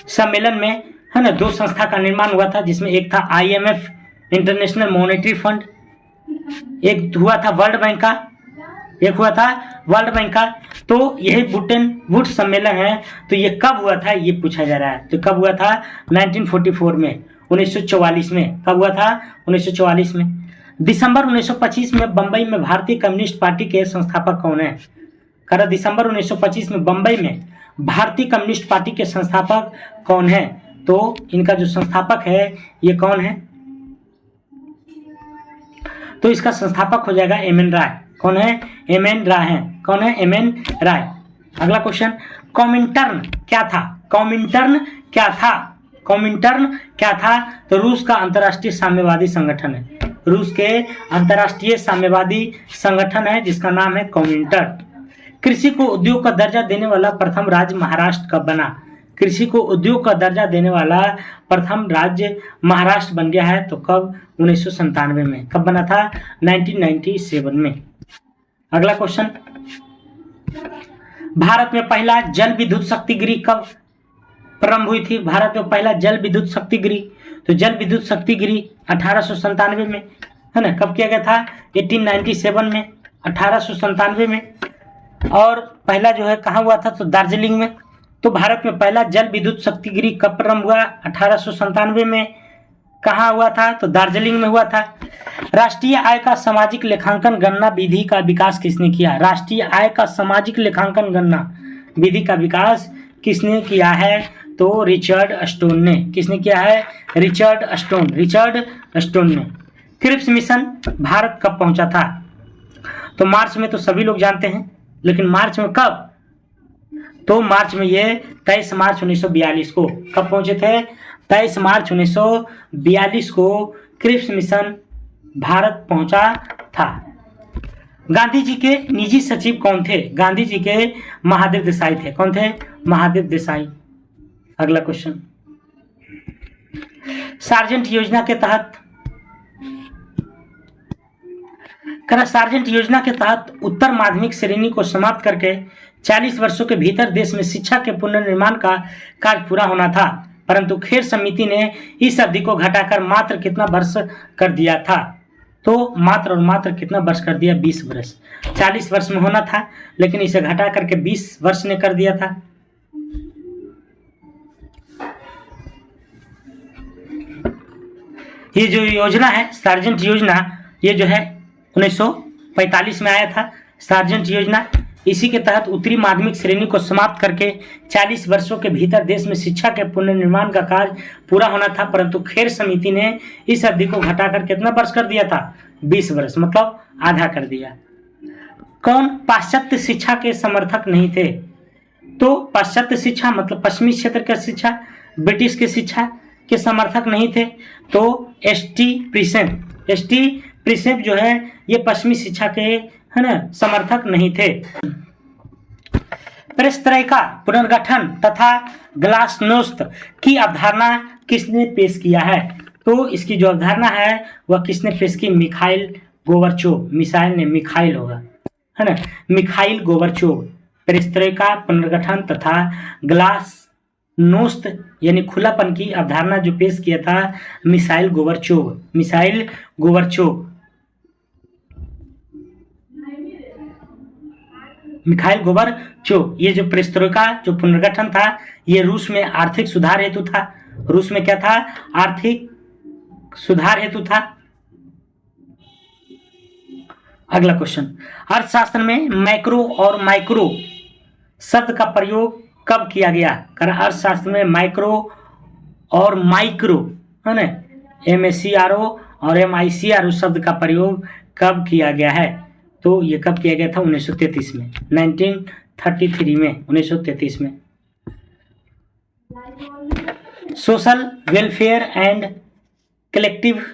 सम्मेलन में, है ना, 2 संस्था का निर्माण हुआ था, जिसमें एक था IMF इंटरनेशनल मॉनेटरी फंड, एक हुआ था वर्ल्ड बैंक का, एक हुआ था वर्ल्ड बैंक का। तो यही ब्रिटेन वुड सम्मेलन है, तो ये कब हुआ था ये पूछा जा रहा है। तो कब हुआ था? 1944 में, 1944 में। कब हुआ था? 1944 में। दिसंबर 1925 में बंबई में भारतीय कम्युनिस्ट पार्टी के संस्थापक कौन है? करा, दिसंबर 1925 में बंबई में भारतीय कम्युनिस्ट पार्टी के संस्थापक कौन है? तो इनका जो संस्थापक है ये कौन है? तो इसका संस्थापक हो जाएगा MN राय। कौन है? MN राय है। कौन है? MN राय। अगला क्वेश्चन, कॉमिंटर्न क्या था? कॉमिंटर्न क्या था? कॉमिंटर्न क्या था? तो रूस का अंतर्राष्ट्रीय साम्यवादी संगठन है। रूस के अंतर्राष्ट्रीय साम्यवादी संगठन है जिसका नाम है कॉमिंटर्न। कृषि को उद्योग का दर्जा देने वाला प्रथम राज्य महाराष्ट्र कब बना? कृषि को उद्योग का दर्जा देने वाला प्रथम राज्य महाराष्ट्र बन गया है। तो कब? 1997 में। कब बना था? 1997 में। अगला क्वेश्चन, भारत में पहला जल विद्युत शक्ति गृह कब प्रारंभ हुई थी? भारत में पहला जल विद्युत शक्ति गृह, तो जल विद्युत शक्ति गृह 1897 में, है ना। कब किया गया था? 1897 में, 1897 में। और पहला जो है कहाँ हुआ था? तो दार्जिलिंग में। तो भारत में पहला जल विद्युत शक्ति गृह कब प्रारंभ हुआ? 1897 में। कहाँ हुआ था? तो दार्जिलिंग में हुआ था। राष्ट्रीय आय का सामाजिक लेखांकन गणना विधि का विकास किसने किया? राष्ट्रीय आय का सामाजिक लेखांकन गणना विधि का विकास किसने किया है? तो रिचर्ड स्टोन ने। किसने किया है? Richard stone. रिचर्ड स्टोन ने। क्रिप्स मिशन भारत कब पहुंचा था? तो मार्च में, तो सभी लोग जानते हैं, लेकिन मार्च में कब? तो मार्च में ये 23 मार्च 1942 को। कब पहुंचे थे? 23 मार्च 1942 को क्रिप्स मिशन भारत पहुंचा था। गांधी जी के निजी सचिव कौन थे? गांधी जी के महादेव देसाई थे। कौन थे? महादेव देसाई। अगला क्वेश्चन, सार्जेंट योजना के तहत, सार्जेंट योजना के तहत उत्तर माध्यमिक श्रेणी को समाप्त करके 40 वर्षों के भीतर देश में शिक्षा के पुनर्निर्माण का कार्य पूरा होना था, परंतु खेर समिति ने इस अवधि को घटाकर मात्र कितना वर्ष कर दिया था? तो मात्र और मात्र कितना वर्ष कर दिया? 20 वर्ष। 40 वर्ष में होना था, लेकिन इसे घटा करके 20 वर्ष ने कर दिया था। ये जो योजना है सार्जेंट योजना, ये जो है 1945 में आया था सार्जेंट योजना। इसी के तहत उत्तरी माध्यमिक श्रेणी को समाप्त करके 40 वर्षों के भीतर देश में शिक्षा के पुनर्निर्माण का कार्य पूरा होना था, परंतु खेर समिति ने इस अवधि को घटाकर कितना वर्ष कर दिया था? 20 वर्ष, मतलब आधा कर दिया। कौन पाश्चात्य शिक्षा के समर्थक नहीं थे? तो पाश्चात्य शिक्षा मतलब पश्चिमी क्षेत्र की शिक्षा, ब्रिटिश की शिक्षा के समर्थक नहीं थे। तो एसटी प्रिसेंट जो है ये पश्चिमी शिक्षा के, है ना, समर्थक नहीं थे। पेरेस्ट्रोइका पुनर्गठन तथा ग्लासनोस्त की अवधारणा किसने पेश किया है? तो इसकी जो अवधारणा है वह किसने पेश की? Mikhail Gorbachev. मिखाइल होगा, है ना, मिखाइल गोर्बाचोव। पेरेस्ट्रोइका पुनर्गठन तथा ग्लासनोस्त यानी खुलापन की अवधारणा जो पेश किया था मिसाइल गोर्बाचोव। Mikhail Gorbachev. ये जो पेरेस्ट्रोइका जो पुनर्गठन था ये रूस में आर्थिक सुधार हेतु था। रूस में क्या था? आर्थिक सुधार हेतु था। अगला क्वेश्चन, अर्थशास्त्र में मैक्रो और माइक्रो शब्द का प्रयोग कब किया गया? अर्थशास्त्र में माइक्रो और माइक्रो, है ना, MACRO और MICRO शब्द का प्रयोग कब किया गया है? तो ये कब किया गया था? 1933 में, 1933 में, 1933 में। Social welfare and collective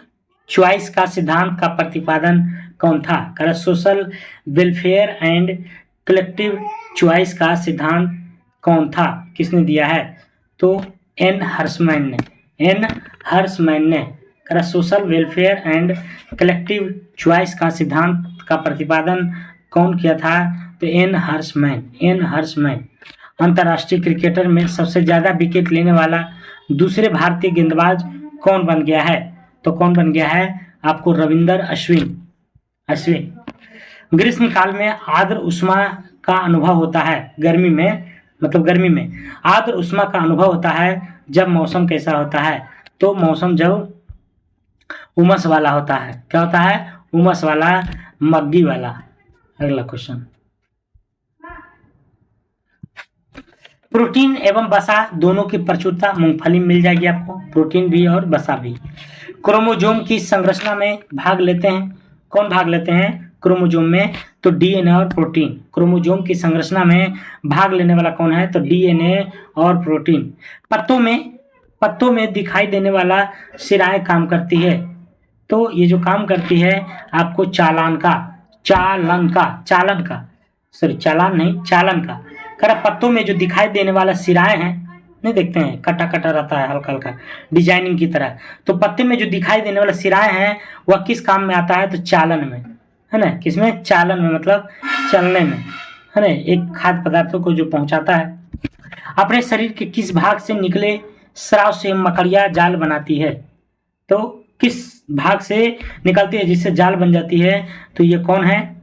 choice का सिद्धांत का प्रतिपादन कौन था? Social welfare and collective choice का सिद्धांत कौन था? किसने दिया है? तो एन हर्समैन ने social welfare and collective choice का सिद्धांत का प्रतिपादन कौन किया था? तो एन हर्समैन। अंतर्राष्ट्रीय क्रिकेटर में सबसे ज्यादा विकेट लेने वाला दूसरे भारतीय गेंदबाज कौन बन गया है? तो कौन बन गया है? आपको रविंदर अश्विन। ग्रीष्म काल में आर्द्र उष्मा का अनुभव होता है। गर्मी में आर्द्र उष्मा का अनुभव होता है जब मौसम कैसा होता है? तो मौसम जब उमस वाला होता है। क्या होता है? उमस वाला, मग्गी वाला। अगला क्वेश्चन, प्रोटीन एवं वसा दोनों की प्रचुरता मूंगफली में मिल जाएगी आपको, प्रोटीन भी और वसा भी। क्रोमोजोम की संरचना में भाग लेते हैं, कौन भाग लेते हैं क्रोमोजोम में? तो डीएनए और प्रोटीन। क्रोमोजोम की संरचना में भाग लेने वाला कौन है? तो डीएनए और प्रोटीन। पत्तों में दिखाई देने वाला शिराएं काम करती है। तो ये जो काम करती है आपको चालन का पत्तों में जो दिखाई देने वाला सिराएं हैं, नहीं देखते हैं, कटा कटा रहता है हल्का हल्का डिजाइनिंग की तरह। तो पत्ते में जो दिखाई देने वाला सिराएं हैं वह किस काम में आता है? तो चालन में, है ना, किसमें? चालन में, मतलब चलने में, है ना, एक खाद्य पदार्थों को जो पहुंचाता है। अपने शरीर के किस भाग से निकले स्राव से मकड़िया जाल बनाती है? तो किस भाग से निकलती है जिससे जाल बन जाती है? तो ये कौन है?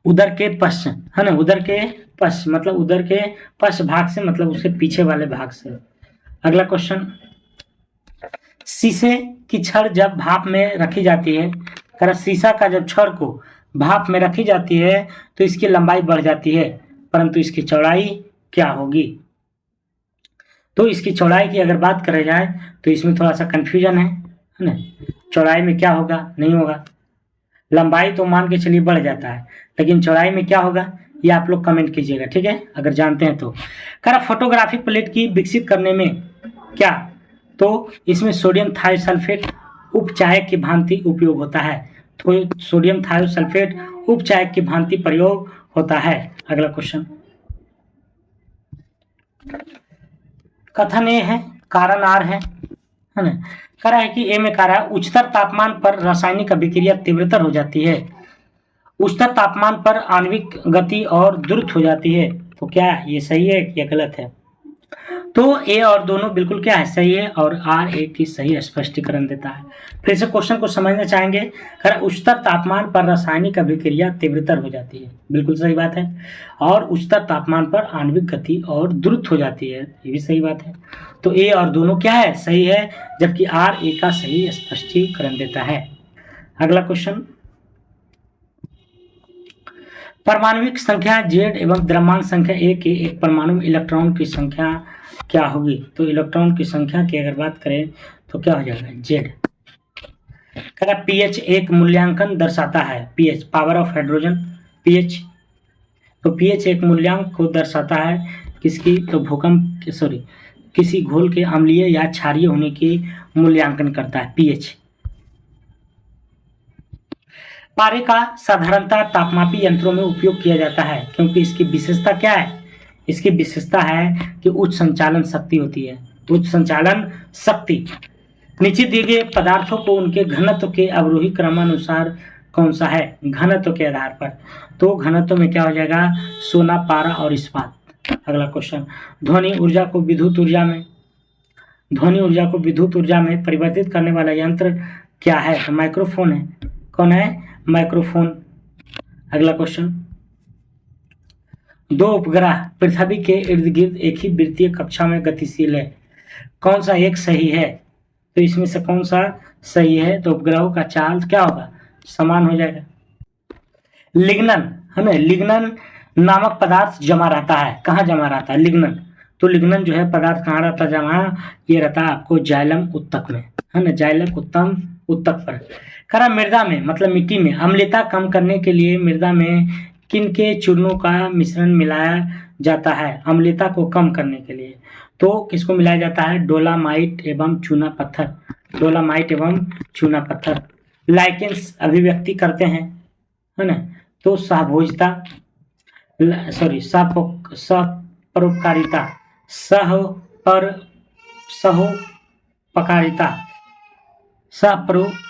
उदर के पश्च, है ना, उदर के पश्च मतलब उदर के पश्च भाग से, मतलब उसके पीछे वाले भाग से। अगला क्वेश्चन, शीशे की छड़ जब भाप में रखी जाती है, शीशा का जब छड़ को भाप में रखी जाती है तो इसकी लंबाई बढ़ जाती है, परंतु इसकी चौड़ाई क्या होगी? तो इसकी चौड़ाई की अगर बात करें जाए तो इसमें थोड़ा सा कंफ्यूजन है ना। चौड़ाई में क्या होगा? नहीं होगा। लंबाई तो मान के चलिए बढ़ जाता है, लेकिन चौड़ाई में क्या होगा ये आप लोग कमेंट कीजिएगा, ठीक है, अगर जानते हैं तो। फोटोग्राफिक प्लेट की विकसित करने में क्या? तो इसमें सोडियम थायोसल्फेट उपचायक की भांति उपयोग होता है। तो सोडियम थायोसल्फेट उपचायक की भांति प्रयोग होता है। अगला क्वेश्चन, कथन ए है, कारण आर है ना। कह रहा है कि ए में कह रहा है उच्चतर तापमान पर रासायनिक अभिक्रिया तीव्रतर हो जाती है, उच्चतर तापमान पर आणविक गति और द्रुत हो जाती है। तो क्या ये सही है या गलत है? तो ए और दोनों बिल्कुल क्या है, सही है, और आर एक ही सही स्पष्टीकरण देता है। फिर से क्वेश्चन को समझना चाहेंगे। उच्चतर तापमान पर रासायनिक अभिक्रिया तीव्रतर हो जाती है, बिल्कुल सही बात है। और उच्चतर तापमान पर आणविक गति और द्रुत हो जाती है, ये भी सही बात है। तो ए और दोनों क्या है, सही है, जबकि आर ए का सही स्पष्टीकरण देता है। अगला क्वेश्चन, परमाणुविक संख्या जेड एवं द्रव्यमान संख्या ए के एक परमाणु में इलेक्ट्रॉन की संख्या क्या होगी? तो इलेक्ट्रॉन की संख्या की अगर बात करें तो क्या हो जाएगा, जेड। पीएच एक मूल्यांकन दर्शाता है, pH power of hydrogen, pH. तो पीएच एक मूल्यांक को दर्शाता है किसकी? तो भूकंप सॉरी किसी घोल के अम्लीय या क्षारीय होने की मूल्यांकन करता है, पीएच। पारे का साधारणतः तापमापी यंत्रों में उपयोग किया जाता है क्योंकि इसकी विशेषता क्या है? इसकी विशेषता है कि उच्च संचालन शक्ति होती है, उच्च संचालन शक्ति। नीचे दिए गए पदार्थों को उनके घनत्व के अवरोही क्रमानुसार कौन सा है? घनत्व के आधार पर। तो घनत्व में क्या हो जाएगा? सोना, पारा और इस्पात। अगला क्वेश्चन, ध्वनि ऊर्जा को विद्युत ऊर्जा में परिवर्तित करने वाला यंत्र क्या है? तो माइक्रोफोन है। कौन है? माइक्रोफोन। अगला क्वेश्चन, दो उपग्रह पृथ्वी के इर्द गिर्द एक ही वृत्तीय कक्षा में गतिशील है, कौन सा एक सही है? तो इसमें से कौन सा सही है? तो उपग्रहों का चाल क्या होगा? समान हो जाएगा। लिग्नन है ना, लिग्नन नामक पदार्थ जमा रहता है, कहाँ जमा रहता है? लिग्नन। तो लिग्नन जो है पदार्थ कहाँ रहता है जमा? ये रहता है आपको जाइलम उत्तक में, है ना, जाइलम उत्तम उत्तक पर। मृदा में मतलब मिट्टी में अम्लता कम करने के लिए मृदा में किन के चूर्णों का मिश्रण मिलाया जाता है? अम्लता को कम करने के लिए तो किसको मिलाया जाता है? डोलामाइट एवं चूना पत्थर, डोलामाइट एवं चूना पत्थर। लाइकेंस अभिव्यक्ति करते हैं, है ना, तो सहभोजता सहपरोपकारिता, सहपरोपकारिता,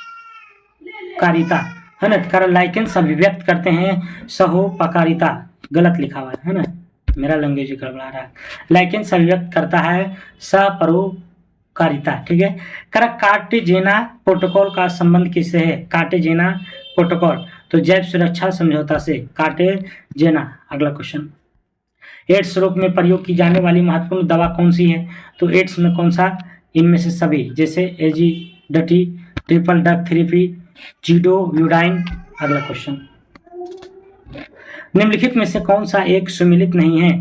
है ना। लाइकेंस अभिव्यक्त करते हैं सहोपकारिता, गलत लिखा हुआ है ना, मेरा लैंग्वेज गड़बड़ा रहा है। लाइकेंस अभिव्यक्त करता है सपरोपकारिता, ठीक है। कार्टेजेना प्रोटोकॉल का संबंध किससे है? कार्टेजेना प्रोटोकॉल तो जैव सुरक्षा समझौता से, कार्टेजेना। अगला क्वेश्चन, एड्स रोग में प्रयोग की जाने वाली महत्वपूर्ण दवा कौन सी है? तो एड्स में कौन सा? इनमें से सभी, जैसे एजीडटी, ट्रिपल ड्रग थेरेपी, जीडोव्यूडाइन। अगला क्वेश्चन, निम्नलिखित में से कौन सा एक सुमेलित नहीं है?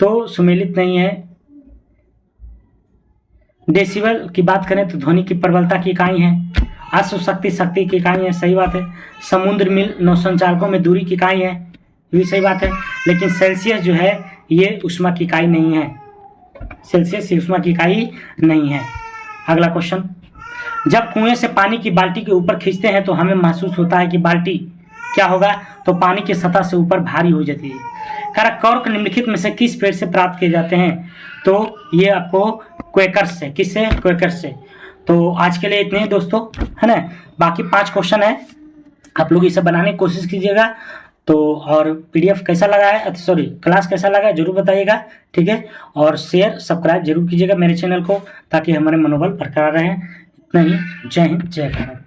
तो सुमेलित नहीं है। डेसिबल की बात करें तो ध्वनि की प्रबलता की इकाई है। अश्वशक्ति शक्ति की इकाई है, सही बात है। समुद्र मील नौसंचालकों में दूरी की इकाई है, ये भी सही बात है। लेकिन सेल्सियस जो है ये ऊष्मा की इकाई नहीं है, सेल्सियस ऊष्मा की इकाई नहीं है। अगला क्वेश्चन, जब कुएं से पानी की बाल्टी के ऊपर खींचते हैं तो हमें महसूस होता है कि बाल्टी क्या होगा? तो पानी की सतह से ऊपर भारी हो जाती है। कॉर्क निम्नलिखित में से किस पेड़ से प्राप्त किए जाते हैं? तो ये आपको क्वेकर्स से, किससे? क्वेकर्स से। तो आज के लिए इतने ही दोस्तों, है ना। बाकी 5 क्वेश्चन है, आप लोग इसे बनाने की कोशिश कीजिएगा। तो और पीडीएफ कैसा लगा है, सॉरी क्लास कैसा लगा है जरूर बताइएगा, ठीक है। और शेयर सब्सक्राइब जरूर कीजिएगा मेरे चैनल को, ताकि हमारे मनोबल बरकरार रहे। इतना ही, जय हिंद जय भारत।